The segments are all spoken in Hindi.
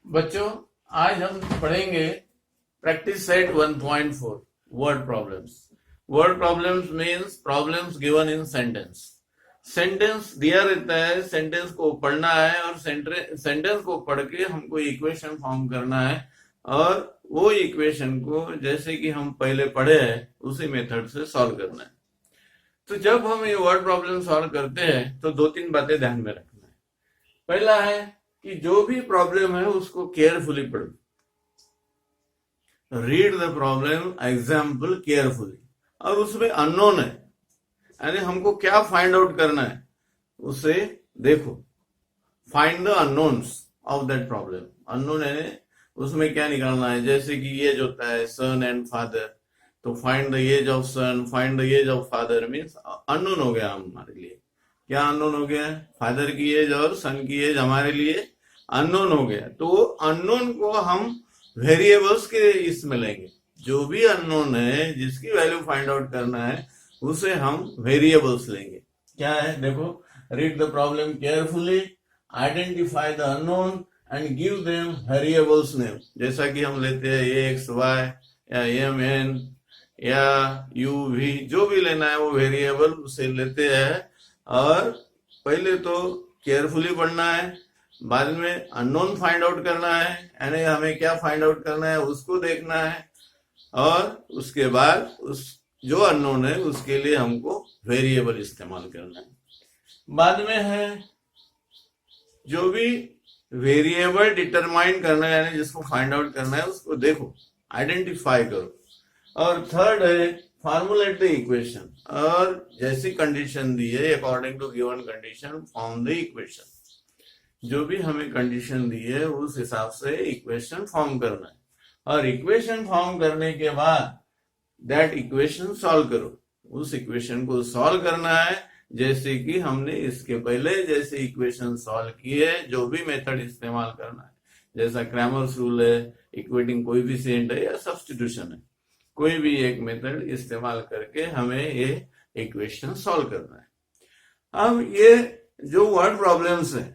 बच्चों, आज हम पढ़ेंगे practice set 1.4 word problems. Word problems means problems given in sentence. Sentence दिया रहता है, सेंटेंस को पढ़ना है और सेंटेंस को पढ़ के हमको इक्वेशन फॉर्म करना है और वो इक्वेशन को जैसे कि हम पहले पढ़े हैं उसी मेथड से सॉल्व करना है। तो जब हम ये वर्ड प्रॉब्लम सॉल्व करते हैं तो दो तीन बातें ध्यान में रखना है। पहला है कि जो भी प्रॉब्लम है उसको केयरफुली पढ़ो। Read the problem example carefully. और उसमें अननोन है, यानी हमको क्या फाइंड आउट करना है उसे देखो। Find the unknowns of that problem. Unknown है उसमें क्या निकालना है, जैसे कि एज होता है सन एंड फादर, तो find the age of son, find the age of father means unknown हो गया हमारे लिए। क्या अननोन हो गया? फादर की एज और सन की एज हमारे लिए अननोन हो गया। तो अननोन को हम वेरिएबल्स के इसमें लेंगे। जो भी अननोन है जिसकी वैल्यू फाइंड आउट करना है उसे हम वेरिएबल्स लेंगे। क्या है देखो, read the problem carefully, identify the unknown and give them variables name. जैसा कि हम लेते हैं एक्स वाई या एम एन या यू वी, जो भी लेना है वो वेरिएबल उसे लेते हैं। और पहले तो केयरफुली पढ़ना है, बाद में अननोन फाइंड आउट करना है, यानी हमें क्या फाइंड आउट करना है उसको देखना है, और उसके बाद उस जो अननोन है उसके लिए हमको वेरिएबल इस्तेमाल करना है। बाद में है जो भी वेरिएबल डिटरमाइन करना है, यानी जिसको फाइंड आउट करना है उसको देखो, आइडेंटिफाई करो। और थर्ड है फॉर्मुलेट द इक्वेशन, और जैसी कंडीशन दी है according to given condition form the equation. जो भी हमें कंडीशन दी है उस हिसाब से इक्वेशन फॉर्म करना है, और इक्वेशन फॉर्म करने के बाद दैट इक्वेशन सॉल्व करो। उस इक्वेशन को सॉल्व करना है जैसे कि हमने इसके पहले जैसे इक्वेशन सॉल्व किए, जो भी मेथड इस्तेमाल करना है, जैसा क्रैमर्स रूल है, इक्वेटिंग कोएफिशिएंट है या सब्स्टिट्यूशन है, कोई भी एक मेथड इस्तेमाल करके हमें ये इक्वेशन सॉल्व करना है। अब ये जो वर्ड प्रॉब्लम्स है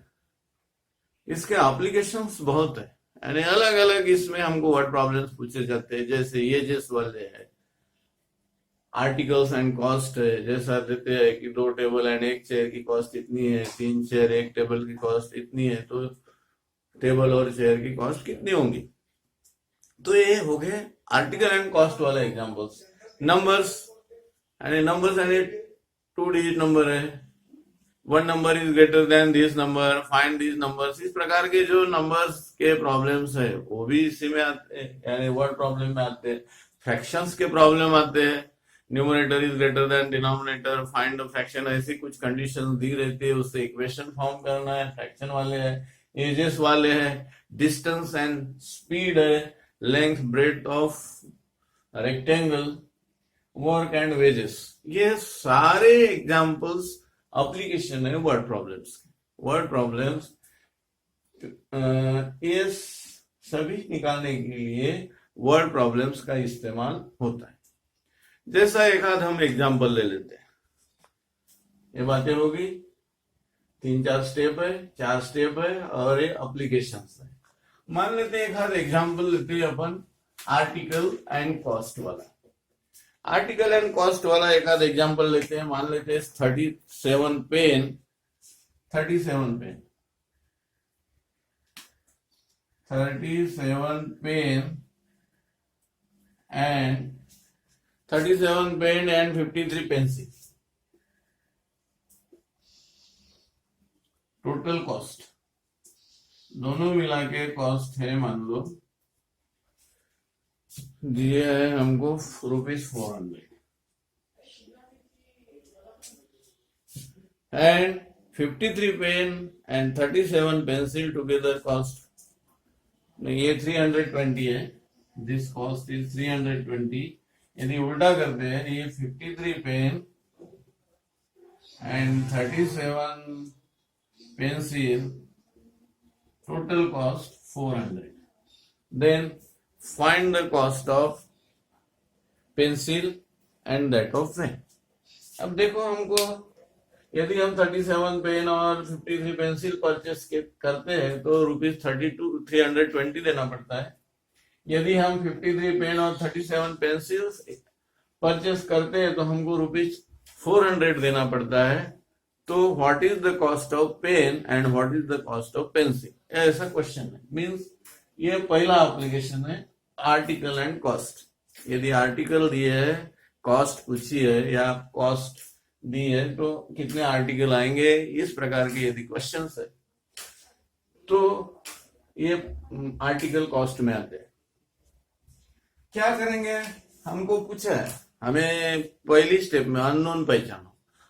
इसके एप्लीकेशंस बहुत है, यानी अलग अलग इसमें हमको वर्ड प्रॉब्लम्स पूछे जाते हैं। जैसे ये जिस वाले है आर्टिकल्स एंड कॉस्ट है, जैसा देते हैं कि 2 टेबल एंड 1 चेयर की कॉस्ट इतनी है, 3 चेयर 1 टेबल की कॉस्ट इतनी है, तो टेबल और चेयर की कॉस्ट कितनी होंगी। तो ये हो गए आर्टिकल एंड कॉस्ट वाले एग्जांपल्स। नंबर्स, यानी नंबर्स यानी 2 डिजिट नंबर है, 1 number is greater than this number, find this numbers. इस प्रकार के जो नंबर्स के प्रॉब्लम्स है वो भी इसी में आते हैं, यानी वर्ड प्रॉब्लम में आते हैं। फ्रैक्शंस के प्रॉब्लम आते हैं, numerator is greater than denominator, find the fraction, ऐसी कुछ कंडीशन दी रहती है, उससे इक्वेशन फॉर्म करना है। फ्रैक्शन वाले है, एजेस वाले है, डिस्टेंस एंड स्पीड है, length breadth of rectangle, work and wages. ये सारे एग्जांपल्स एप्लीकेशन है वर्ड प्रॉब्लम्स। वर्ड प्रॉब्लम्स ये सभी निकालने के लिए वर्ड प्रॉब्लम्स का इस्तेमाल होता है। जैसा एक आध हम एग्जांपल ले लेते हैं। ये बातें होगी, 3-4 स्टेप है, 4 स्टेप है और ये एप्लीकेशंस है। मान लेते हैं एक आध एग्जांपल लेते हैं अपन आर्टिकल एंड कॉस्ट वाला। आर्टिकल एंड कॉस्ट वाला एक आध एग्जांपल लेते हैं। मान लेते हैं 37 pen, 37 pen, 37 pen and 37 pen and 53 pencil. Total cost दोनों मिला के कॉस्ट है, मान लो दिए है हमको ₹400 and 53 pen and 37 pencil together cost, ये 320 है। This cost is 320। यदि उल्टा करते हैं, ये 53 pen and 37 pencil, total cost 400। Then find the cost of pencil and that of pen। अब देखो हमको यदि हम 37 पेन और 53 पेंसिल परचेस करते हैं तो 320 देना पड़ता है। यदि हम 53 पेन और 37 पेंसिल्स परचेस करते हैं तो हमको ₹400 देना पड़ता है। तो what is the cost of pen and what is the cost of pencil, ऐसा क्वेश्चन है। मीन्स ये पहला एप्लीकेशन है आर्टिकल एंड कॉस्ट। यदि आर्टिकल दिए है, कॉस्ट पूछी है या कॉस्ट दी है तो कितने आर्टिकल आएंगे, इस प्रकार के यदि क्वेश्चन है तो ये आर्टिकल कॉस्ट में आते हैं। क्या करेंगे, हमको पूछा है, हमें पहली स्टेप में अननोन पहचानो।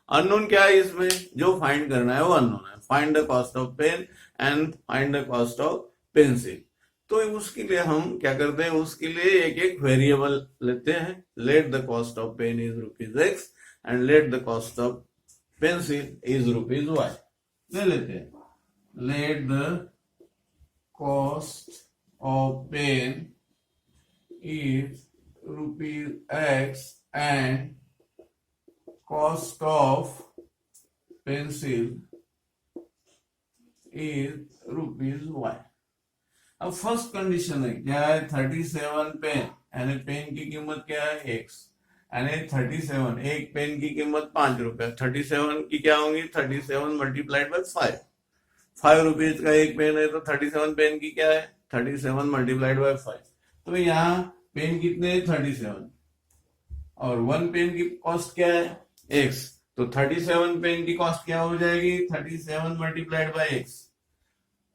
अननोन क्या है, इसमें जो फाइंड करना है वो अननोन है। Find the cost of pen and find the cost of pencil. तो उसके लिए हम क्या करते हैं, उसके लिए एक एक वेरिएबल लेते हैं। Let the cost of pen is ₹X and let the cost of pencil is ₹Y। ले लेते हैं, let the cost of pen is ₹X and cost of pencil is ₹Y। अब फर्स्ट कंडीशन है, क्या है, 37 पेन, यानी पेन की कीमत क्या है X, यानी 37 एक पेन की कीमत ₹5। 37 की क्या होंगी, 37 मल्टीप्लाइड बाय 5। ₹5 का एक पेन है तो 37 पेन की क्या है, 37 मल्टीप्लाइड बाय 5। तो यहाँ पेन कितने, 37, और 1 पेन की कॉस्ट क्या है X। तो 37 पेन की कॉस्ट क्या हो जाएगी, 37 मल्टीप्लाइड बाय X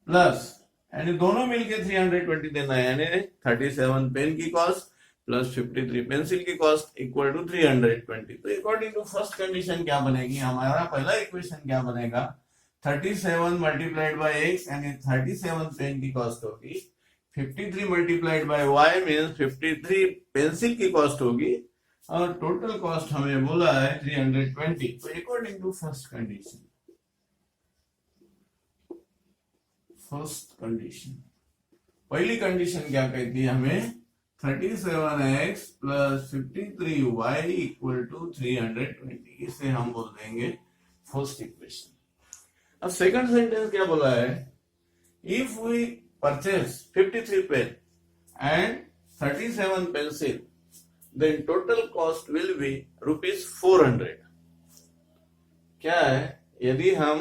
प्लस, यानी दोनों मिलके 320 देना है, यानी 37 पेन की कॉस्ट प्लस 53 पेंसिल की कॉस्ट इक्वल टू 320। तो अकॉर्डिंग टू फर्स्ट कंडीशन क्या बनेगी, हमारा पहला इक्वेशन क्या बनेगा, 37 मल्टीप्लाइड बाय X यानी 37 पेन की कॉस्ट होगी, 53 multiplied by Y means 53 pencil की कॉस्ट होगी, और टोटल कॉस्ट हमें बोला है 320। तो अकॉर्डिंग टू फर्स्ट कंडीशन, पहली कंडीशन क्या कहती है हमें, 37X plus 53Y equal to 320। इसे हम बोल देंगे फर्स्ट इक्वेशन। अब सेकंड सेंटेंस क्या बोला है, if we purchase 53 pen and 37 pencil then total cost will be ₹400। क्या है, यदि हम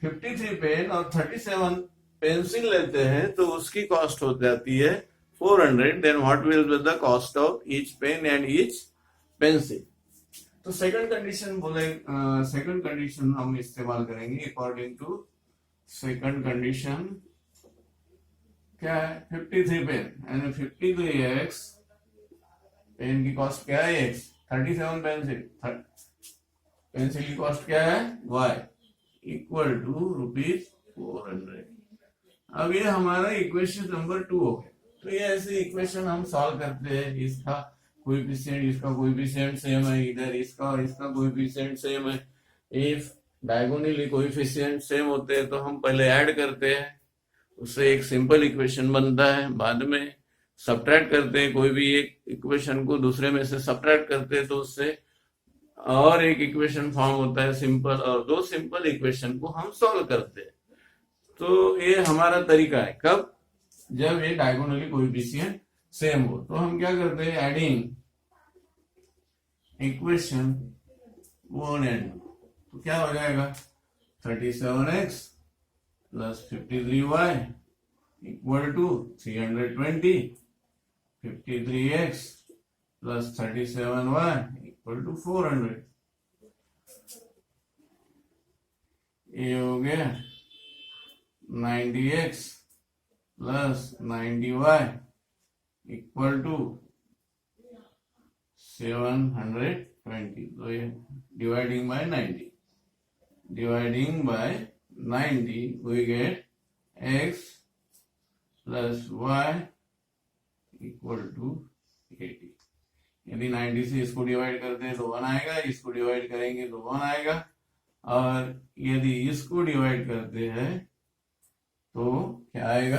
53 पेन और 37 पेंसिल लेते हैं तो उसकी कॉस्ट हो जाती है 400। Then what will be the cost of each pen and each pencil. तो सेकंड कंडीशन सेकंड कंडीशन हम इस्तेमाल करेंगे। अकॉर्डिंग टू सेकंड कंडीशन क्या है, 53 पेन यानी 53X, पेन की कॉस्ट क्या है X, 37 पेंसिल की कॉस्ट क्या है Y इक्वल टू ₹400। अब ये हमारा इक्वेशन नंबर 2 हो गया। तो ये ऐसे इक्वेशन हम सॉल्व करते हैं, इसका कोएफिशिएंट इसका कोएफिशिएंट सेम है, इधर इसका और इसका कोएफिशिएंट सेम है। इफ डायगोनली कोएफिशिएंट सेम होते हैं तो हम पहले ऐड करते हैं, उससे एक सिंपल इक्वेशन बनता है। बाद में सब्ट्रैक्ट करते हैं, कोई भी एक इक्वेशन को दूसरे में से सब्ट्रैक्ट करते हैं तो उससे और एक इक्वेशन फॉर्म होता है सिंपल, और दो सिंपल इक्वेशन को हम सॉल्व करते हैं। तो ये हमारा तरीका है, कब, जब ये डायगोनली कोएफिशिएंट सेम हो। तो हम क्या करते हैं, एडिंग इक्वेशन 1 एंड 2। तो क्या हो जाएगा, 37X plus 53Y equal to 320, 53X plus 37Y equal to 400। ये हो गया 90X plus 90Y equal to 720। तो ये dividing by 90 we get X plus Y equal to 80। यदि 90 से इसको डिवाइड करते हैं तो 1 आएगा, इसको डिवाइड करेंगे तो 1 आएगा, और यदि इसको डिवाइड करते हैं तो क्या आएगा,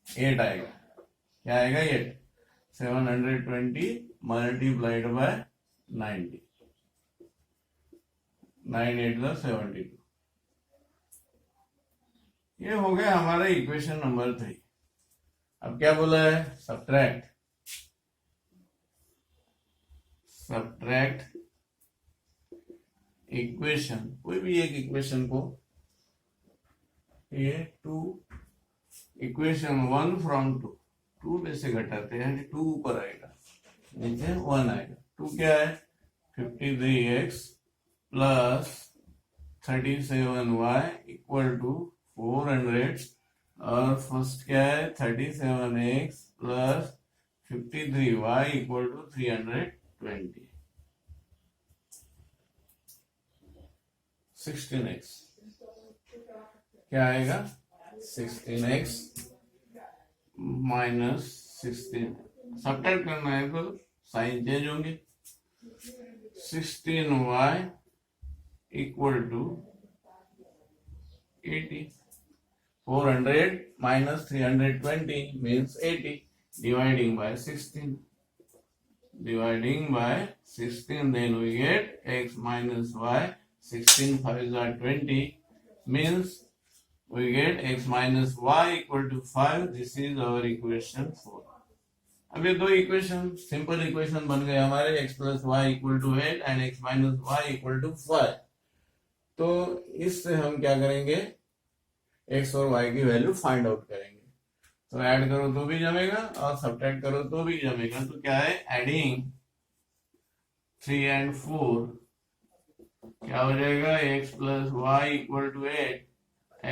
8 आएगा। क्या आएगा, 8। 720 मल्टीप्लाइड बाय 90, 9 8 72। ये हो गया हमारा इक्वेशन नंबर 3। अब क्या बोला है, सब्ट्रैक्ट इक्वेशन, कोई भी एक इक्वेशन को, ये 2 इक्वेशन 1 फ्रॉम 2 में से घटाते हैं, 2 ऊपर आएगा, नीचे 1 आएगा। 2 क्या है, 53x plus 37y equal to 400, और फर्स्ट क्या है 37x plus 53y equal to 320। 16x क्या आएगा, 16x माइनस 16, सब्ट्रैक्ट करना है तो साइन चेंज होंगे। 16y equal to 80, 400 minus 320 means 80, dividing by 16, then we get x minus y, 16 5s are 20, means we get x minus y equal to 5. This is our equation 4. अब ये दो इक्वेशन सिंपल इक्वेशन बन गए हमारे, x plus y equal to 8 and x minus y equal to 5। तो इससे हम क्या करेंगे, x और y की वैल्यू फाइंड आउट करेंगे। तो ऐड करो तो भी जमेगा और सब्ट्रैक्ट करो तो भी जमेगा। तो क्या है, एडिंग 3 and 4 क्या हो जाएगा, x plus y equal to 8,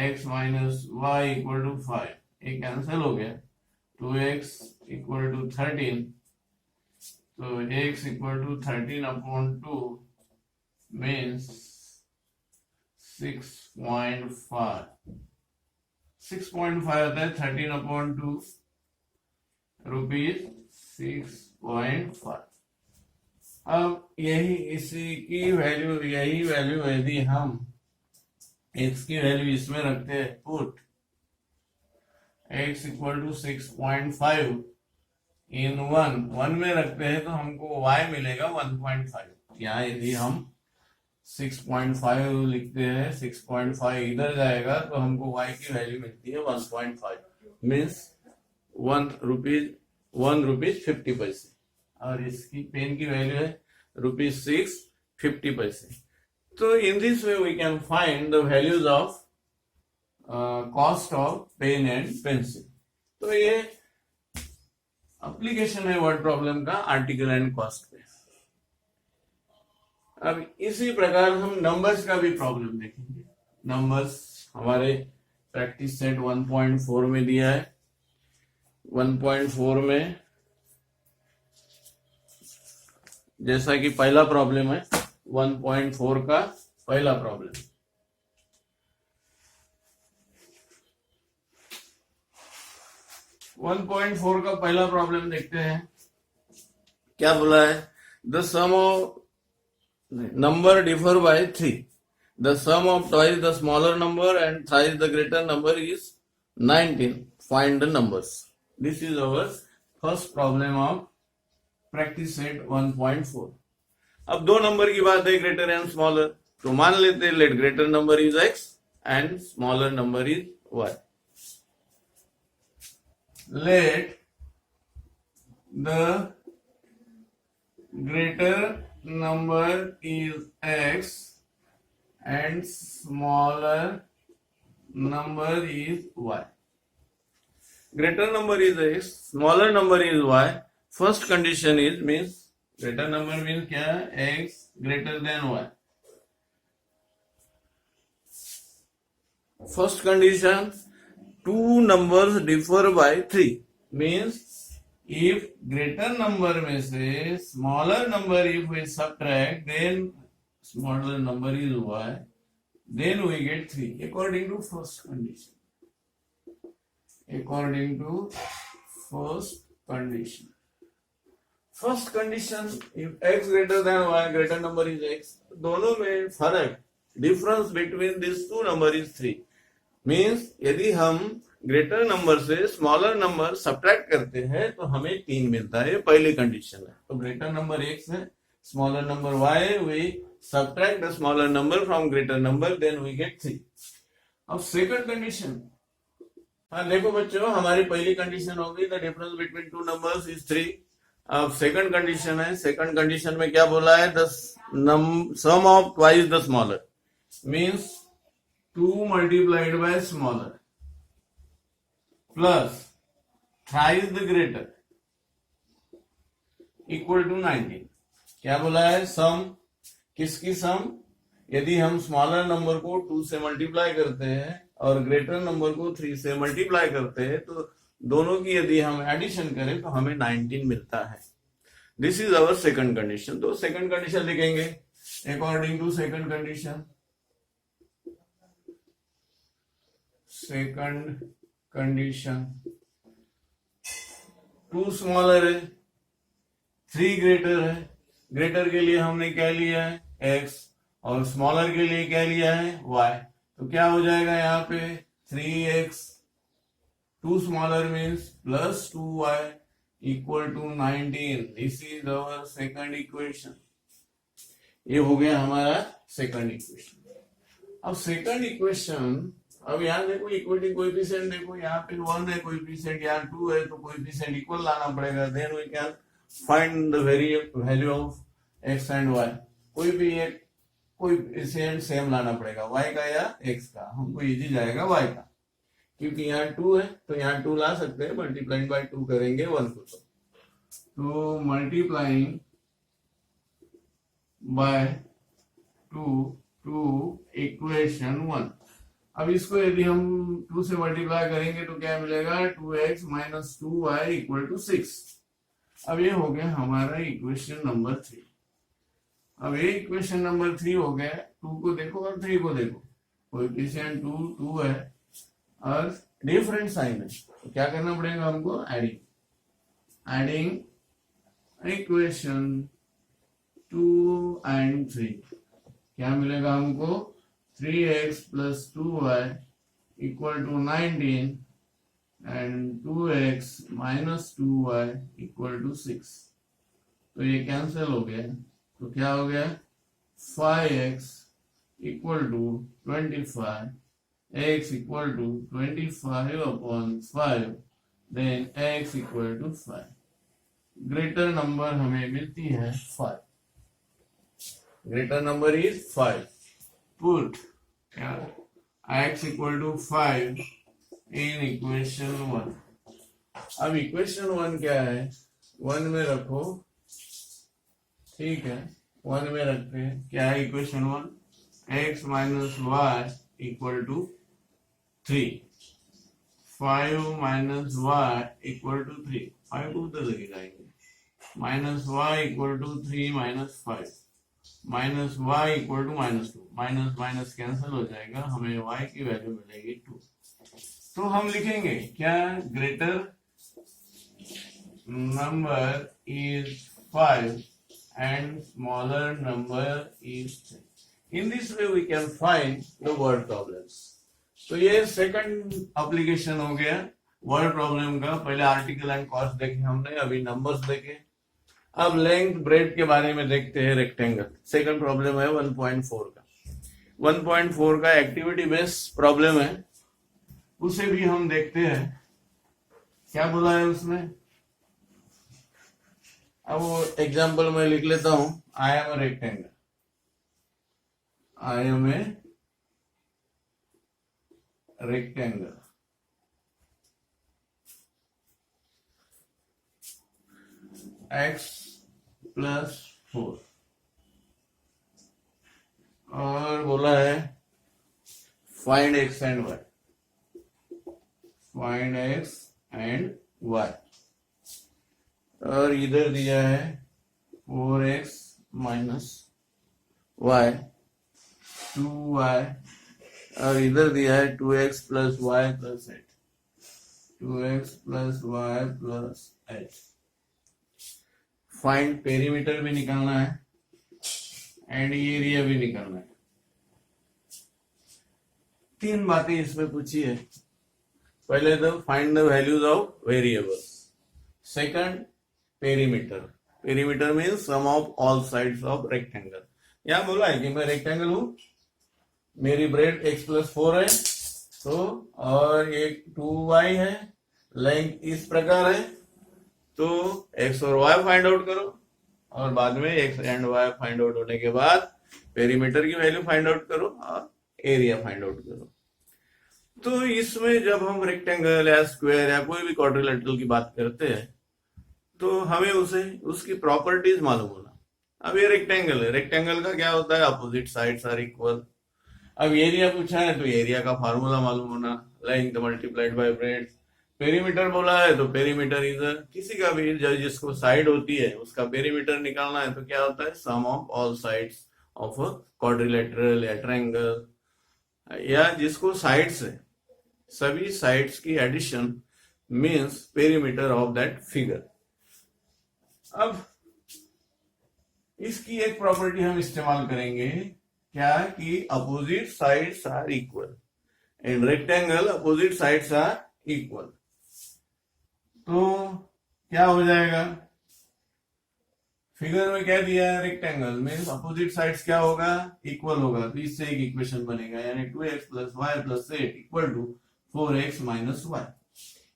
x minus y equal to 5, ये कैंसिल हो गया। 2x equal to 13, तो x equal to 13 upon 2 means 6.5। 6.5 आता है 13 upon 2 रुपीज 6.5। अब इसी की वैल्यू, यही वैल्यू यदि हम x की वैल्यू इसमें रखते हैं, पुट x इक्वल टू 6.5 इन 1 में रखते हैं तो हमको y मिलेगा 1.5। यहाँ यदि हम 6.5 लिखते हैं, 6.5 इधर जाएगा तो हमको y की वैल्यू मिलती है 1.5, मीन्स 1 रुपीज 50 पैसे, और इसकी पेन की वैल्यू है ₹6.50। तो in this way we can find the values of cost of pen and pencil. तो ये एप्लीकेशन है वर्ड प्रॉब्लम का आर्टिकल एंड कॉस्ट पे। अब इसी प्रकार हम नंबर्स का भी प्रॉब्लम देखेंगे। नंबर्स हमारे प्रैक्टिस सेट 1.4 में दिया है। 1.4 में जैसा कि पहला प्रॉब्लम है, 1.4 का पहला प्रॉब्लम, का पहला प्रॉब्लम देखते हैं। क्या बोला है, the sum of number differ by 3, the sum of twice the smaller number and thrice the greater number is 19, find the numbers. This is our first problem of practice set 1.4। अब दो नंबर की बात है, ग्रेटर एंड स्मॉलर, तो मान लेते हैं let greater number is x and smaller number is y। Let the greater number is x and smaller number is y. Greater number is x, smaller number is y. First condition is means greater number means क्या है, x greater than y. First condition, two numbers differ by 3, means if greater number में से smaller number if we subtract, then smaller number is y, then we get 3 according to first condition. According to first condition. First condition, if x greater than y, greater number is x, दोनों में फर्क, difference between these two number is 3. Means यदि हम ग्रेटर नंबर से स्मॉलर नंबर सब्ट्रैक्ट करते हैं तो हमें 3 मिलता है, पहली कंडीशन है। तो ग्रेटर नंबर x है, smaller number y, we subtract the smaller number from greater number, then we get 3। अब सेकंड कंडीशन, हाँ देखो बच्चों, हमारी पहली कंडीशन होगी the difference between two numbers is 3। अब सेकंड कंडीशन है, सेकंड कंडीशन में क्या बोला है, the sum of twice the smaller means 2 multiplied by smaller plus thrice the greater equal to 19। क्या बोला है, सम किसकी सम, यदि हम स्मॉलर नंबर को 2 से मल्टीप्लाई करते हैं और ग्रेटर नंबर को 3 से मल्टीप्लाई करते हैं तो दोनों की यदि हम एडिशन करें तो हमें 19 मिलता है। This is our second condition. तो सेकंड कंडीशन लिखेंगे according to second condition. Second condition 2 smaller है, 3 ग्रेटर है। ग्रेटर के लिए हमने क्या लिया है x और स्मॉलर के लिए क्या लिया है y। तो क्या हो जाएगा यहाँ पे 3x 2 smaller means plus 2y equal to 19। This is our second equation. ये हो गया हमारा सेकंड इक्वेशन। अब सेकंड इक्वेशन, अब यहाँ देखो इक्वलिटी कोएफिशिएंट देखो, यहाँ पे 1 है कोएफिशिएंट, यहाँ 2 है तो कोएफिशिएंट इक्वल लाना पड़ेगा। Then we can find the value of x and y। कोई भी एक कोएफिशिएंट सेम लाना पड़ेगा, y का या x का। हमको इजी जाएगा y का, क्योंकि यहाँ 2 है तो यहाँ 2 ला सकते हैं। मल्टीप्लाइंग बाय 2 करेंगे 1 को, तो मल्टीप्लाइंग बाय 2 टू इक्वेशन 1। अब इसको यदि हम 2 से मल्टीप्लाई करेंगे तो क्या मिलेगा 2x minus 2y equal to 6। अब ये हो गया हमारा इक्वेशन नंबर 3। अब ये इक्वेशन नंबर 3 हो गया। 2 को देखो और 3 को देखो, कोएफिशिएंट 2 है और डिफरेंट साइन है, तो क्या करना पड़ेगा हमको, एडिंग इक्वेशन 2 एंड 3। क्या मिलेगा हमको 3x plus 2y equal to 19 and 2x minus 2y equal to 6। तो ये कैंसिल हो गया, तो क्या हो गया 5x equal to 25, x equal to 25 upon 5, then x equal to 5। Greater number हमें मिलती है 5। Greater number is 5। Put x equal to 5 in equation 1। अब इक्वेशन 1 क्या है, 1 में रखो, ठीक है। 1 में रखते हैं, क्या है equation 1, x minus y equal to 3, 5 minus y equal to 3, 5 को उधर लेके जाएंगे, minus y equal to 3 minus 5, minus y equal to minus 2, minus minus cancel हो जाएगा, हमें y की वैल्यू मिलेगी 2। तो हम लिखेंगे क्या, greater number is 5 and smaller number is 3. In this way we can find the word problems. तो ये सेकंड एप्लीकेशन हो गया वर्ड प्रॉब्लम का। पहले आर्टिकल एंड कॉस्ट देखे हमने, अभी नंबर्स देखे। अब लेंथ ब्रेड के बारे में देखते हैं, रेक्टेंगल। सेकंड प्रॉब्लम है 1.4 का। 1.4 का एक्टिविटी बेस्ड प्रॉब्लम है, उसे भी हम देखते हैं क्या बोला है उसमें। अब वो एग्जाम्पल में लिख लेता हूं, I am a rectangle, I am a rectangle, x plus 4, और बोला है find x and y, find x and y, और इधर दिया है 4x माइनस y 2y, और इधर दिया है 2x plus y plus 8, 2x plus y plus 8। Find perimeter भी निकालना है एंड एरिया भी निकालना है। 3 बातें इसमें पूछी है। पहले तो find the values of variables, second perimeter, perimeter means sum of all sides of rectangle. यहां बोला है कि मैं रेक्टेंगल हूं, मेरी ब्रेड x प्लस 4 है तो और एक 2y है, लेंथ इस प्रकार है, तो x और y फाइंड आउट करो और बाद में x and y find out होने के बाद पेरीमीटर की वैल्यू फाइंड आउट करो और एरिया फाइंड आउट करो। तो इसमें जब हम रेक्टेंगल या स्क्वायर या कोई भी क्वाड्रिलेटरल की बात करते हैं तो हमें उसे उसकी प्रॉपर्टीज मालूम होना। अब ये रेक्टेंगल है, रेक्टेंगल का क्या होता है, अपोजिट साइड्स आर इक्वल। अब एरिया पूछा है तो एरिया का फार्मूला मालूम होना, length multiplied by breadth. Perimeter बोला है तो पेरीमीटर इज किसी का भी जिसको साइड होती है उसका पेरीमीटर निकालना है तो क्या होता है, sum of all sides of a quadrilateral या ट्रायंगल, या जिसको साइड्स है सभी साइड्स की addition means perimeter of that figure. अब इसकी एक प्रॉपर्टी हम इस्तेमाल करेंगे, क्या कि opposite sides are equal. In rectangle opposite sides are equal, तो क्या हो जाएगा, फिगर में क्या दिया है, रेक्टेंगल मीन्स अपोजिट साइड्स क्या होगा, इक्वल होगा। तो इससे एक इक्वेशन बनेगा, यानी 2x plus y plus 8 equal to 4x minus y,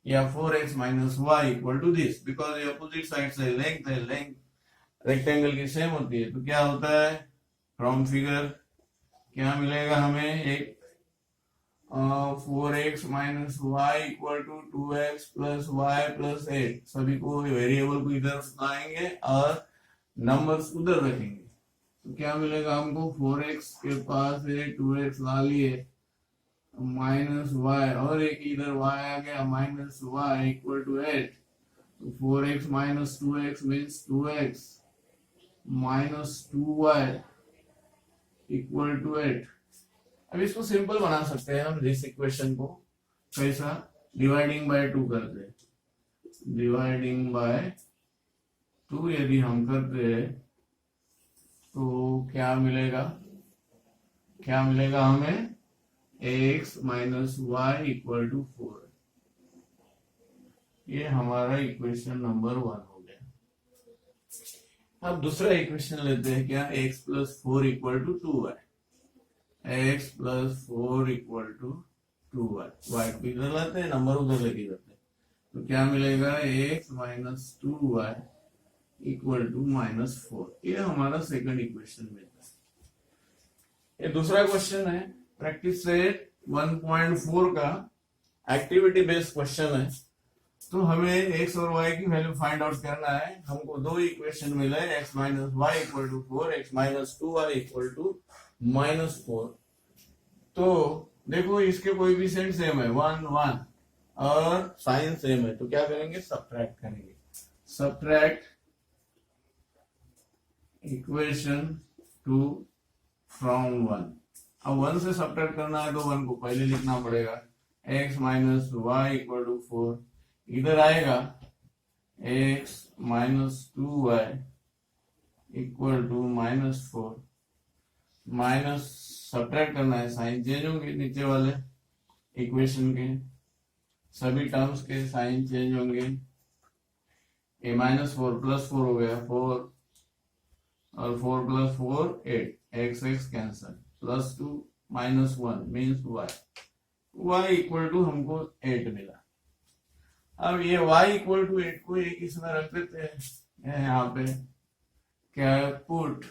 या 4x minus y equal to this, because ये अपोजिट साइड्स है, लेंथ रेक्टेंगल की सेम होती है। तो क्या होता है, फ्रॉम फिगर क्या मिलेगा हमें, एक 4x minus y equal to 2x plus y plus 8, सभी को वेरिएबल को इधर लाएंगे और नंबर्स उधर रखेंगे, तो क्या मिलेगा हमको, 4x के पास है 2x ला लिए माइनस वाई और एक इधर y आ गया माइनस वाई इक्वल टू 8, तो 4x minus 2x means 2x minus 2y equal to 8। अब इसको सिंपल बना सकते हैं हम, दिस इक्वेशन को कैसा, डिवाइडिंग बाय 2 करते हैं, डिवाइडिंग बाय 2 यदि हम करते हैं तो क्या मिलेगा, हमें x minus y equal to 4, ये हमारा इक्वेशन नंबर 1 हो गया। अब दूसरा इक्वेशन लेते हैं, क्या, x plus 4 equal to 2y, x plus 4 equal to 2y, y को इधर लाते हैं, नंबर उधर लेके जाते हैं, तो क्या मिलेगा, x minus 2y equal to minus 4, ये हमारा सेकंड इक्वेशन मिलता है। ये दूसरा क्वेश्चन है, प्रैक्टिस सेट 1.4 का एक्टिविटी बेस्ड क्वेश्चन है। तो हमें x और y की वैल्यू फाइंड आउट करना है। हमको दो इक्वेशन मिले, x minus y equal to 4, x minus 2y equal to minus 4। तो देखो इसके कोएफिशिएंट सेम है 1 1 और साइन सेम है, तो क्या करेंगे, सब्ट्रैक्ट करेंगे, सब्ट्रैक्ट इक्वेशन 2 फ्रॉम 1। अब 1 से सब्ट्रैक्ट करना है तो 1 को पहले लिखना पड़ेगा, x minus y equal to 4, इधर आएगा x minus 2y equal to minus 4, minus subtract करना है, साइन चेंज होंगे, नीचे वाले इक्वेशन के सभी टर्म्स के साइन चेंज होंगे, a माइनस 4 प्लस 4 हो गया 4 और 4 plus 4 8, x cancel, plus 2 minus 1 means y equal to हमको 8 मिला। अब ये y इक्वल टू 8 को एक इसमें रख देते हैं, यहाँ पे क्या, put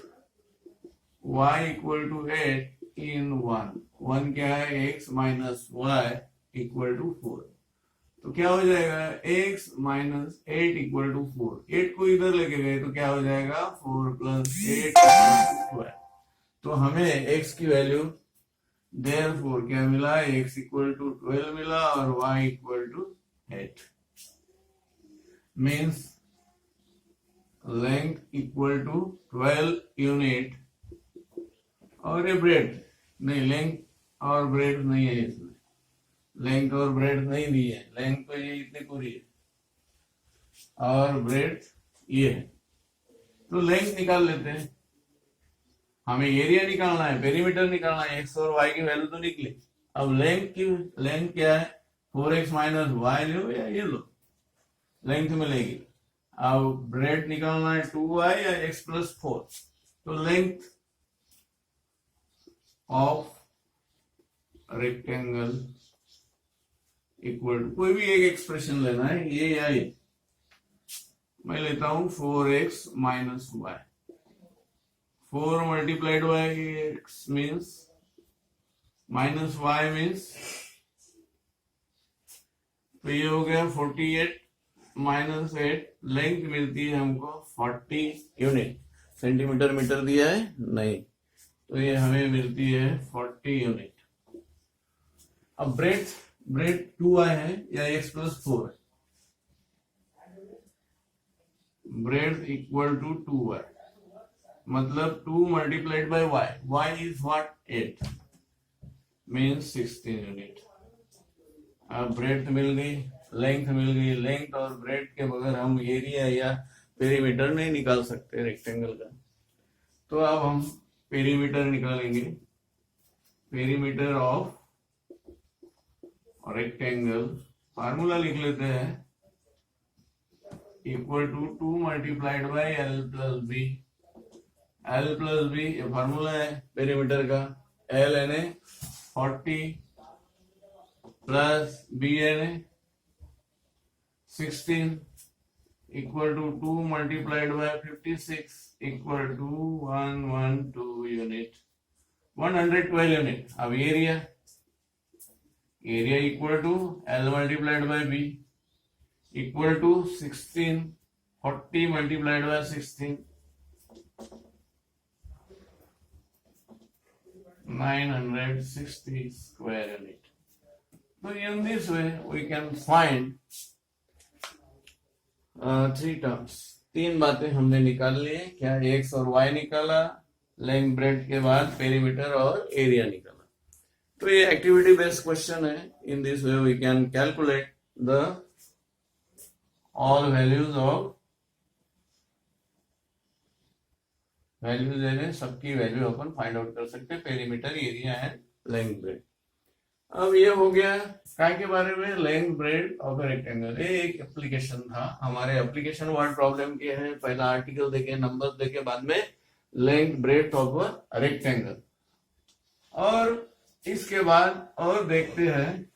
y equal to 8 in 1 क्या है, x minus y equal to 4, तो क्या हो जाएगा, x माइनस 8 इक्वल टू 4, 8 को इधर लेके गए तो क्या हो जाएगा, 4 प्लस 8 तो हमें x की वैल्यू देयरफॉर क्या मिला, x इक्वल टू 12 मिला और y equal to 8, means length equal to 12 unit, और ये ब्रेड नहीं, लेंथ और ब्रेड नहीं है इसमें, लेंथ और ब्रेड नहीं दी है, लेंथ तो ये इतनी पूरी है और ब्रेड ये है, तो लेंथ निकाल लेते हैं। हमें एरिया निकालना है, पेरीमीटर निकालना है, x और y की वैल्यू तो निकली। अब लेंथ क्या है, 4x माइनस वाई लो या ये लो, लेंथ मिलेगी। अब ब्रेड निकालना है 2y या x प्लस 4, तो length of rectangle equal to कोई भी एक एक्सप्रेशन लेना है, ये या ये। मैं लेता हूं 4x minus y. 4 multiplied by x means minus y means, तो ये हो गया 48 माइनस 8। लेंथ मिलती है हमको 40 यूनिट। सेंटीमीटर मीटर दिया है नहीं, तो ये हमें मिलती है 40 यूनिट। अब ब्रेड 2y है या x प्लस 4 है, ब्रेड इक्वल टू 2y, मतलब 2 multiplied bye y is what 8 means 16 unit. अब ब्रेड मिल गई, लेंथ मिल गई। लेंथ और ब्रेड के बगैर हम एरिया या पेरीमीटर नहीं निकाल सकते रेक्टेंगल का। तो अब हम पेरीमीटर निकालेंगे। पेरीमीटर ऑफ रेक्टेंगल फार्मूला लिख लेते हैं, equal to 2 multiplied by L plus B. L plus B ये फार्मूला है पेरीमीटर का। एल यानी 40 प्लस बी यानी 16 equal to 2 multiplied by 56 equal to 112 unit, 112 unit. अब area equal to L multiplied by B equal to 16, 40 multiplied by 16, 960 square unit. So in this way we can find 3 terms। 3 बातें हमने निकाल ली है। क्या x और y निकाला, लेंथ ब्रेड के बाद पेरीमीटर और एरिया निकाला। तो ये एक्टिविटी बेस्ड क्वेश्चन है। In this way we can calculate the all values of यानी सबकी वैल्यू अपन फाइंड आउट कर सकते हैं, perimeter, area and length breadth. अब ये हो गया काय के बारे में, length breadth of a rectangle. ये एक एप्लीकेशन था। हमारे एप्लीकेशन वर्ड प्रॉब्लम के है, पहला आर्टिकल देखे, नंबर देखे, बाद में length breadth of a rectangle. और इसके बाद और देखते हैं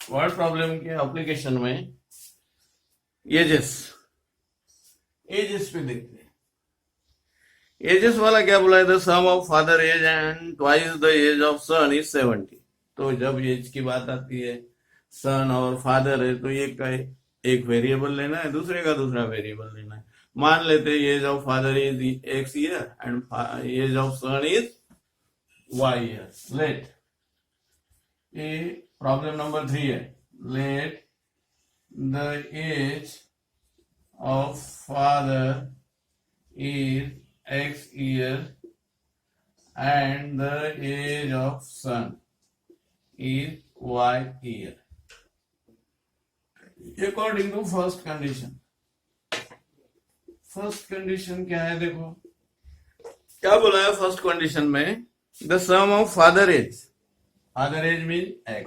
वर्ड प्रॉब्लम के एप्लीकेशन में एजेस पे देखते हैं। एजेस वाला क्या बोला है, the sum of father age and twice the age of son is 70। तो जब एज की बात आती है, सन और फादर है, तो ये एक वेरिएबल लेना है, दूसरे का दूसरा वेरिएबल लेना है। मान लेते हैं age of father is x year and age of son is y year. Let, ये प्रॉब्लम नंबर 3 है। Let the age of father is x year and the age of son is y year according to first condition। First condition क्या है, देखो क्या बोला है फर्स्ट कंडीशन में, the sum of father age mean x,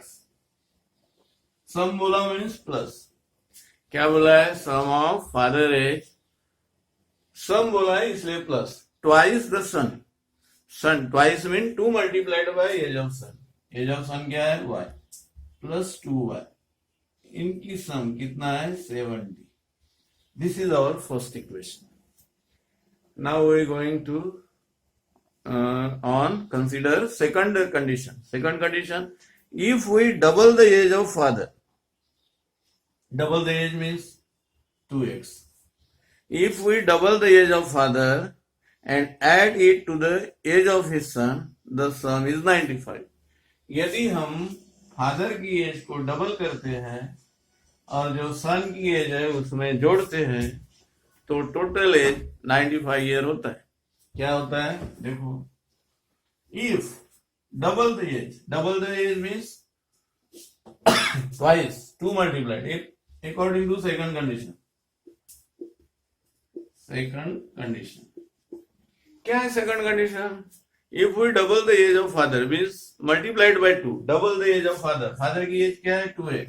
sum बोला मीन्स प्लस। क्या बोला है, sum of father age, sum बोला है इसलिए plus, twice the son, son twice mean 2 multiplied by age of son. Age of son क्या है y प्लस 2y, इनकी सम कितना है 70। This is our first equation. Now we are going to on consider second condition। second condition, if we double the age of father, double the age means 2x, if we double the age of father and add it to the age of his son, the sum is 95। यदि हम फादर की एज को डबल करते हैं और जो सन की एज है उसमें जोड़ते हैं, तो टोटल एज 95 ईयर होता है। क्या होता है देखो, if double the age means twice, 2 multiplied according to second condition। second condition क्या है second condition, if we double the age of father means multiplied by 2, double the age of father की एज क्या है 2x,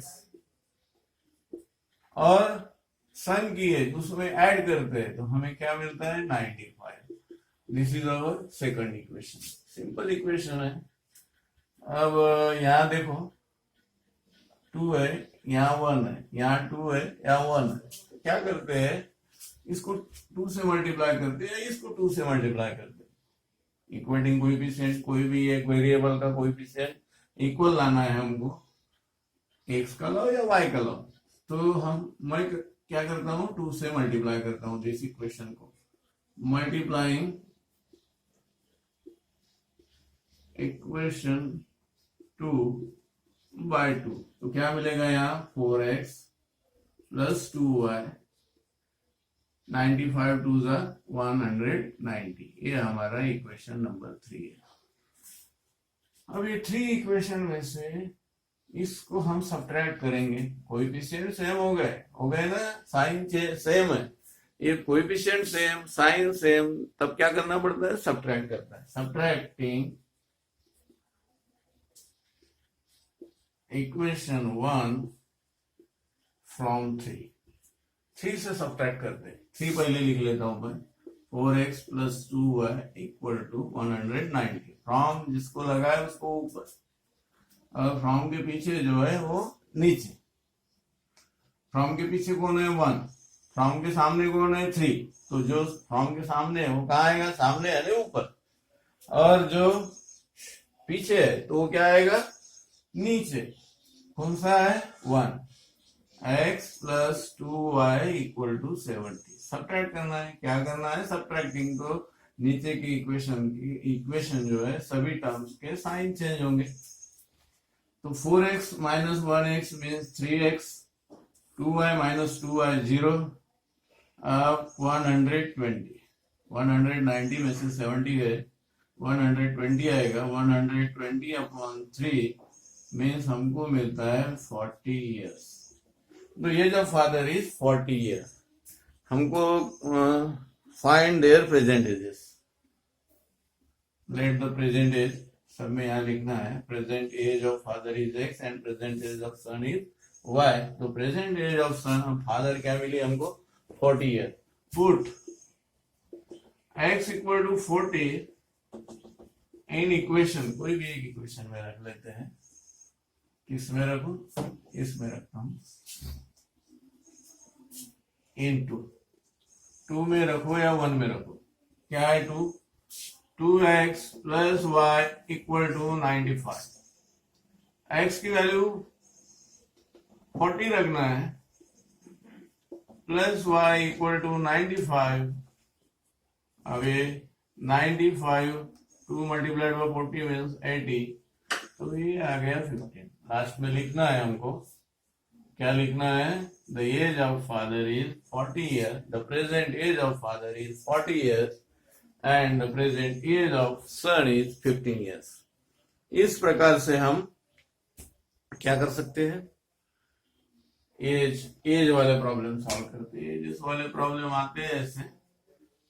और सन की एज उसमें ऐड करते हैं तो हमें क्या मिलता है 95। This is our second equation. Simple equation है। अब यहाँ देखो 2 है, यहाँ 1 है, यहाँ 2 है, यहाँ 1 है, तो क्या करते हैं, इसको 2 से मल्टीप्लाई करते हैं, इसको 2 से मल्टीप्लाई करते हैं। इक्वेटिंग कोएफिशिएंट, कोई भी एक वेरिएबल का कोएफिशिएंट इक्वल लाना है हमको, एक्स का लो या वाई का लो, तो मैं क्या करता हूँ, 2 से मल्टीप्लाई करता हूँ दिस इक्वेशन को, मल्टीप्लाइंग इक्वेशन 2 by 2, तो क्या मिलेगा यहाँ 4x प्लस 2y, 95 टू ज़ा 190, ये हमारा इक्वेशन नंबर 3 है। अब ये 3 इक्वेशन में से इसको हम सब्ट्रैक्ट करेंगे, कोएफिशिएंट सेम हो गए ना, साइन सेम है, ये कोएफिशिएंट सेम, साइन सेम, तब क्या करना पड़ता है, सब्ट्रैक्ट करता है। सब्ट्रैक्टिंग इक्वेशन 1 फ्रॉम 3 से सब्ट्रैक्ट करते हैं। 3 पहले लिख लेता हूं मैं, 4x plus 2y equal to 190, from जिसको लगाए उसको ऊपर, और फ्रॉम के पीछे जो है वो नीचे। फ्रॉम के पीछे कौन है 1, फ्रॉम के सामने कौन है 3, तो जो फ्रॉम के सामने है वो कहाँ आएगा, सामने है ना ऊपर, और जो पीछे है तो वो क्या आएगा, नीचे। कौन सा है 1, x plus 2y equal to 70, subtract करना है। क्या करना है, सब्ट्रैक्टिंग, तो नीचे की इक्वेशन जो है सभी टर्म्स के साइन चेंज होंगे, तो 4x minus 1x means 3x, 2y minus 2y 0, अब 190 में से 70 है, 120 आएगा, 120 अपॉन 3 मीन्स हमको मिलता है 40 ईयर्स। तो ये जो फादर इज 40 ईयर्स, हमको find their present ages, let the present age, सब में यहाँ लिखना है, present age of father is x and present age of son is y, तो present age of son father क्या मिली हमको 40 year, put x equal to 40 in equation, कोई भी एक इक्वेशन में रख लेते हैं, किसमें रखूं, इसमें रखता हूं, इनटू 2 में रखो या 1 में रखो, क्या है 2x plus Y equal to 95, x की वैल्यू 40 रखना है, प्लस वाई इक्वल टू 95, अब ये 95 2 मल्टीप्लाइड बाय 40 मीन्स 80, तो ये आ गया 15। लास्ट में लिखना है हमको, क्या लिखना है, the age of father is 40 year, the present age of father is 40 years and the present age of son is 15 years. इस प्रकार से हम क्या कर सकते हैं, एज वाले प्रॉब्लम सॉल्व करते हैं। एज वाले प्रॉब्लम आते हैं ऐसे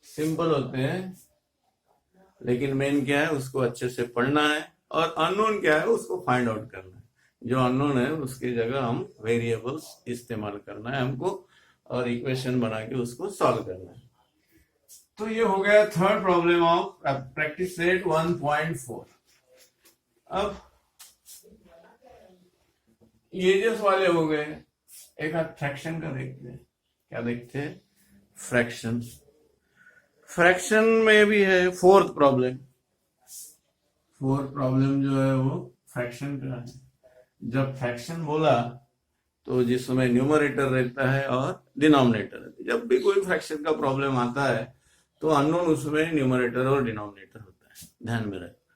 सिंपल होते हैं, लेकिन मेन क्या है, उसको अच्छे से पढ़ना है, और अननोन क्या है उसको फाइंड आउट करना है। जो अननोन है उसकी जगह हम वेरिएबल्स इस्तेमाल करना है हमको, और इक्वेशन बना के उसको सॉल्व करना है। तो ये हो गया third problem of practice set 1.4। अब एजेस वाले हो गए, एक फ्रैक्शन का देखते हैं। क्या देखते हैं, फ्रैक्शन। फ्रैक्शन में भी है फोर्थ प्रॉब्लम। फोर्थ प्रॉब्लम जो है वो फ्रैक्शन का है। जब फ्रैक्शन बोला तो जिसमें न्यूमरेटर रहता है और डिनोमिनेटर रहता है। जब भी कोई फ्रैक्शन का प्रॉब्लम आता है तो अननोन उसमें न्यूमरेटर और डिनोमिनेटर होता है, ध्यान में रखना।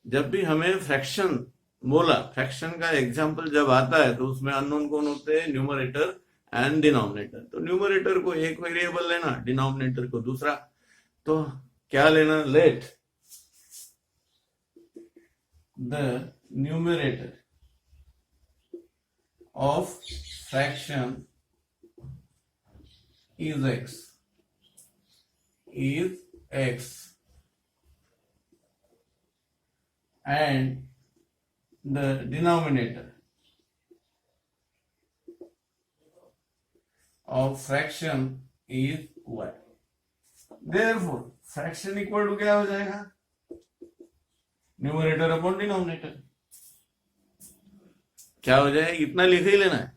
जब भी हमें फ्रैक्शन बोला, फ्रैक्शन का एग्जाम्पल जब आता है तो उसमें अननोन कौन होते हैं, न्यूमरेटर एंड डिनोमिनेटर। तो न्यूमरेटर को एक वेरिएबल लेना, डिनोमिनेटर को दूसरा। तो क्या लेना, late the numerator of fraction is x and the denominator of fraction is y. Therefore fraction equal to क्या हो जाएगा, न्यूमरेटर अपॉन डिनोमिनेटर। क्या हो जाए, इतना लिख ही लेना है।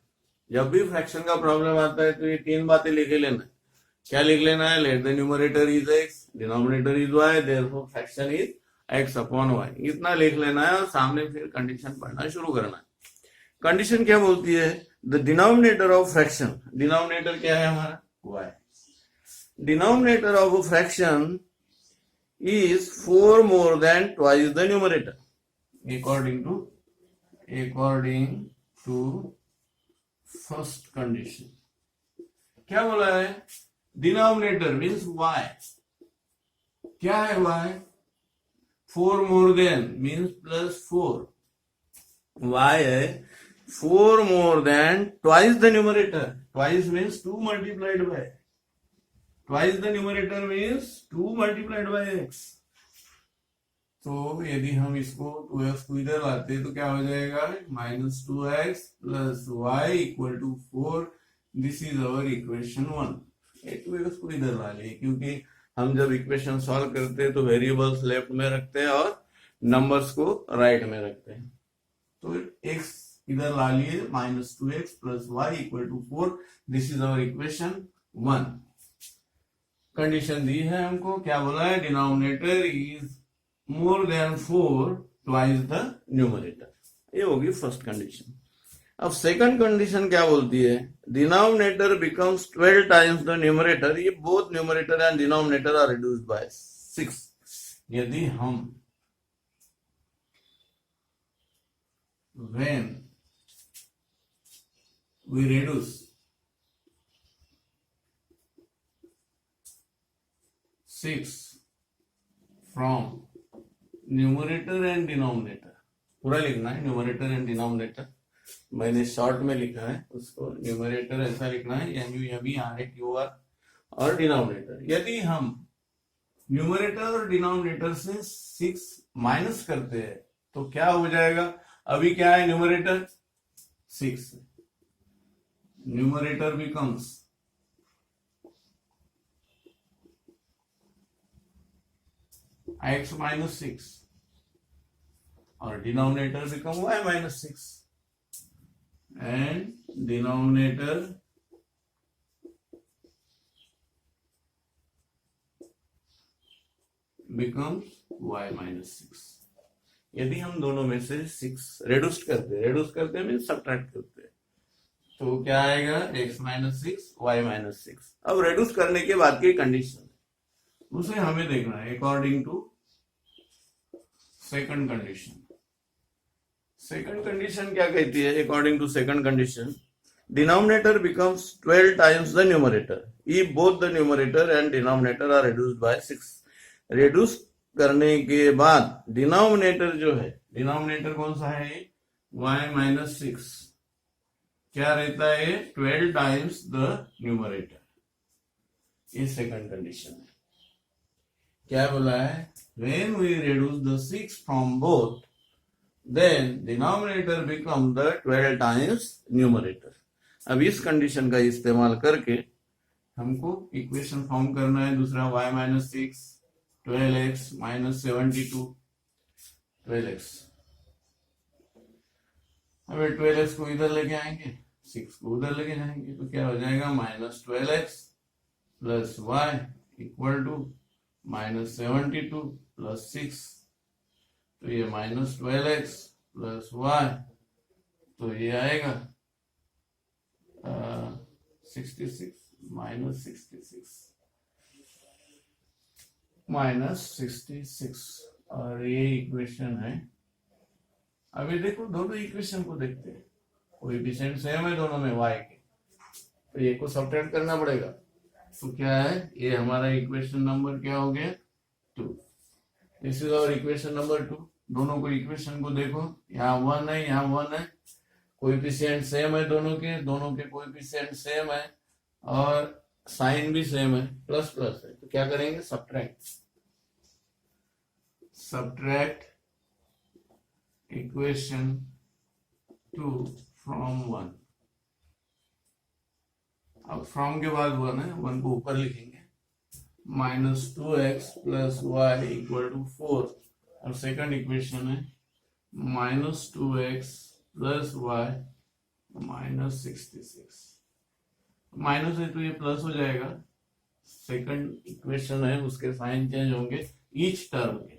जब भी फ्रैक्शन का प्रॉब्लम आता है तो ये तीन बातें लिख ही लेना है। क्या लिख लेना है, let the numerator is x, denominator is y, therefore fraction is x upon y. इतना लिख लेना है और सामने फिर कंडीशन पढ़ना शुरू करना है। कंडीशन क्या बोलती है, the denominator of fraction, denominator क्या है हमारा, y, denominator of a fraction is 4 more than twice the numerator according to first condition। क्या बोला है, डिनोमिनेटर मीन्स y, क्या है y, 4 more than means plus 4, y है 4 more than twice the numerator, twice means 2 multiplied by, twice the numerator means 2 multiplied by x। तो यदि हम इसको 2x को इधर लाते तो क्या हो जाएगा, minus 2x plus Y equal to 4। This is our equation 1। 2x को इधर ला लिए क्योंकि हम जब इक्वेशन सॉल्व करते हैं तो वेरिएबल्स लेफ्ट में रखते हैं और नंबर्स को राइट में रखते हैं। तो x इधर ला लिए, minus 2x plus Y equal to 4। This is our equation 1। Condition दी है हमको, क्या बोला है, denominator is more than 4 twice the numerator. ये होगी फर्स्ट कंडीशन। अब सेकंड कंडीशन क्या बोलती है, denominator becomes 12 times the numerator. ये both numerator and denominator are reduced by 6। यदि हम when we reduce 6 from numerator and denominator, पूरा लिखना है न्यूमरेटर एंड डिनोमिनेटर, मैंने शॉर्ट में लिखा है उसको, न्यूमरेटर ऐसा लिखना है NUMERATOR और डिनोमिनेटर। यदि हम न्यूमरेटर और डिनोमिनेटर से 6 माइनस करते हैं तो क्या हो जाएगा, अभी क्या है numerator 6, numerator becomes x minus 6 और denominator become y minus 6 and denominator becomes y minus 6। यदि हम दोनों में से 6 रेड्यूस करते मीन सब्ट्रैक्ट करते हैं तो क्या आएगा, x minus 6 y minus 6। अब रेड्यूस करने के बाद की कंडीशन उसे हमें देखना है according to second condition. Second condition क्या कहती है, according to second condition denominator becomes 12 times the numerator if both the numerator and denominator are reduced by 6। Reduce करने के बाद डिनोमिनेटर जो है, डिनोमिनेटर कौन सा है, y minus 6 क्या रहता है, 12 टाइम्स द न्यूमरेटर। ये सेकंड कंडीशन है। क्या बोला है, when we reduce the 6 from both then denominator become the 12 times numerator। अब इस कंडीशन का इस्तेमाल करके हमको इक्वेशन फॉर्म करना है दूसरा, y minus 6 12x minus 72 12x। अब 12x को इधर लेके आएंगे, 6 को उधर लेके जाएंगे तो क्या हो जाएगा, minus 12x plus y equal to minus 72 plus 6। तो ये माइनस 12x प्लस y, तो ये आएगा 66 माइनस 66 और ये इक्वेशन है। अभी देखो दोनों इक्वेशन को देखते हैं, कोएफिशिएंट सेम है दोनों में y के, तो ये को सब्ट्रैक्ट करना पड़ेगा। तो क्या है, ये हमारा इक्वेशन नंबर क्या हो गया 2। This is our equation number 2। दोनों को इक्वेशन को देखो, यहाँ 1 है यहाँ 1 है, कोएफिशिएंट सेम है दोनों के कोएफिशिएंट सेम है और साइन भी सेम है, प्लस प्लस है। तो क्या करेंगे, सब्ट्रैक्ट इक्वेशन 2 फ्रॉम 1। अब फ्रॉम के बाद 1 है, 1 को ऊपर लिखेंगे, minus 2x plus Y equal to 4 और सेकंड इक्वेशन है -2x + y -66। माइनस है तो ये प्लस हो जाएगा। सेकंड इक्वेशन है उसके साइन चेंज होंगे ईच टर्म के।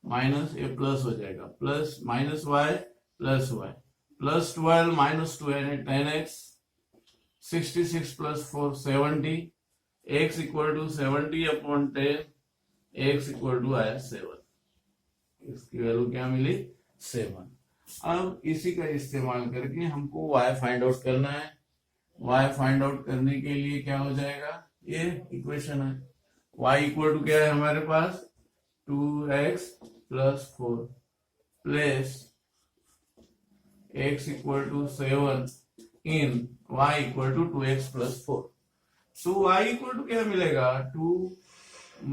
माइनस ये प्लस हो जाएगा, प्लस -y + y +12 -2 यानी 10x 66 + 4 70 x = 70/10 x = आया 7। इसकी वैल्यू क्या मिली 7। अब इसी का इस्तेमाल करके हमको y फाइंड आउट करना है। y फाइंड आउट करने के लिए क्या हो जाएगा, ये इक्वेशन है y = क्या है हमारे पास 2x + 4 प्लस x = 7 इन y = 2x + 4। तो y = क्या मिलेगा 2 ×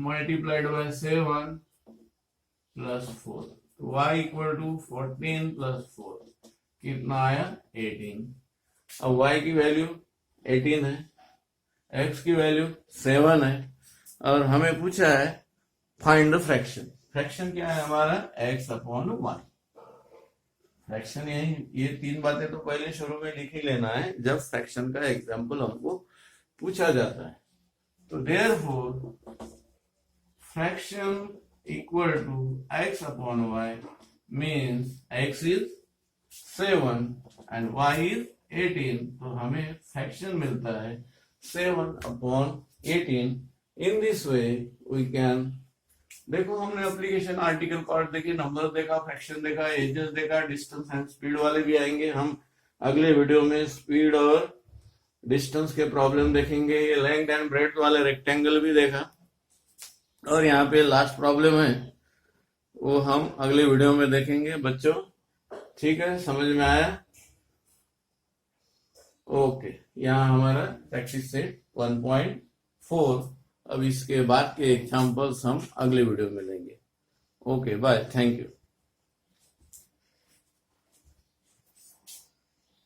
7 + 4, तो y = 14 + 4 कितना आया 18। अब y की वैल्यू 18 है, x की वैल्यू 7 है और हमें पूछा है फाइंड द फ्रैक्शन। फ्रैक्शन क्या है हमारा x/1। फ्रैक्शन ये तीन बातें तो पहले शुरू में लिख ही लेना है जब फ्रैक्शन का एग्जाम्पल हमको पूछा जाता है। तो therefore fraction = x/y means x is 7 and y is 18। तो हमें फ्रैक्शन मिलता है 7/18। In this way we can, देखो हमने एप्लीकेशन आर्टिकल पार्ट देखी, नंबर देखा, फ्रैक्शन देखा, एजेस देखा, डिस्टेंस एंड स्पीड वाले भी आएंगे। हम अगले वीडियो में स्पीड और डिस्टेंस के प्रॉब्लम देखेंगे। ये लेंथ एंड ब्रेड्थ वाले रेक्टेंगल भी देखा और यहाँ पे लास्ट प्रॉब्लम है वो हम अगले वीडियो में देखेंगे बच्चों। ठीक है, समझ में आया? ओके, यहाँ हमारा प्रैक्टिस सेट 1.4। अब इसके बाद के एग्जाम्पल्स हम अगले वीडियो में लेंगे। Okay, bye, thank you.